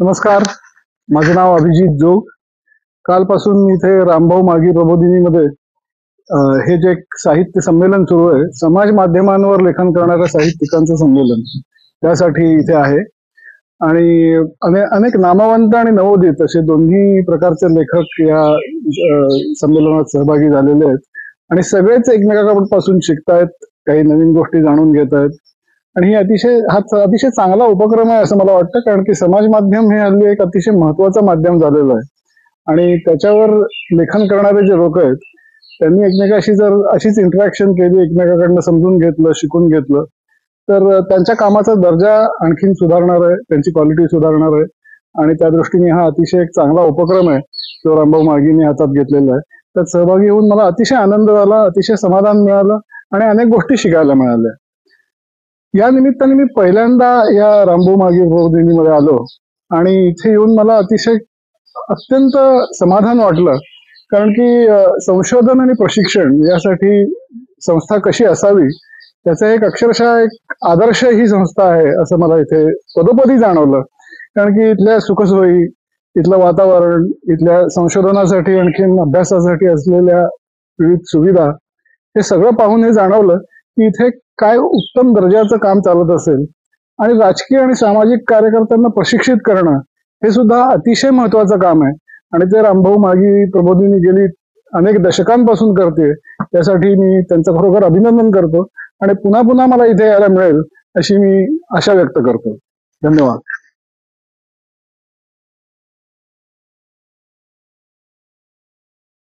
नमस्कार, माझे नाव अभिजित जोग। कालपासून मी इथे रामभाऊ मागी प्रबोधिनीमध्ये हे जे एक साहित्य संमेलन सुरू आहे, समाज माध्यमांवर लेखन करणाऱ्या साहित्यिकांचं संमेलन, त्यासाठी इथे आहे। आणि अनेक नामवंत आणि नवोदित असे दोन्ही प्रकारचे लेखक या संमेलनात सहभागी झालेले आहेत आणि सगळेच एकमेकांपासून शिकतायत, काही नवीन गोष्टी जाणून घेत आहेत। आणि हा अतिशय चांगला उपक्रम आहे असं मला वाटतं, कारण की समाज माध्यम हे हल्ली एक अतिशय महत्वाचं माध्यम झालेलं आहे आणि त्याच्यावर लेखन करणारे जे लोक आहेत त्यांनी एकमेकाशी जर अशीच इंटरॅक्शन केली, एकमेकांकडनं समजून घेतलं, शिकून घेतलं, तर त्यांच्या कामाचा दर्जा आणखीन सुधारणार आहे, त्यांची क्वालिटी सुधारणार आहे। आणि त्या दृष्टीने हा अतिशय एक चांगला उपक्रम आहे जो रामभाऊ मागीने हातात घेतलेला आहे। त्यात सहभागी होऊन मला अतिशय आनंद झाला, अतिशय समाधान मिळालं आणि अनेक गोष्टी शिकायला मिळाल्या। या निमित्ताने मी पहिल्यांदा या रामभाऊ मागी प्रबोधिनीमध्ये आलो आणि इथे येऊन मला अत्यंत समाधान वाटलं, कारण की संशोधन आणि प्रशिक्षण यासाठी संस्था कशी असावी त्याचा एक अक्षरशः एक आदर्श ही संस्था आहे असं मला इथे पदोपदी जाणवलं। कारण की इथल्या सुखसोयी, इथलं वातावरण, इथल्या संशोधनासाठी आणखीन अभ्यासासाठी असलेल्या विविध सुविधा, हे सगळं पाहून हे जाणवलं की इथे काय उत्तम दर्जाचं काम चालत असेल। आणि राजकीय आणि सामाजिक कार्यकर्त्यांना प्रशिक्षित करणं हे सुद्धा अतिशय महत्वाचं काम आहे आणि ते रामभाऊ मागी प्रबोधिनी गेली अनेक दशकांपासून करते। त्यासाठी मी त्यांचं खरोखर अभिनंदन करतो आणि पुन्हा पुन्हा मला इथे यायला मिळेल अशी मी आशा व्यक्त करतो। धन्यवाद।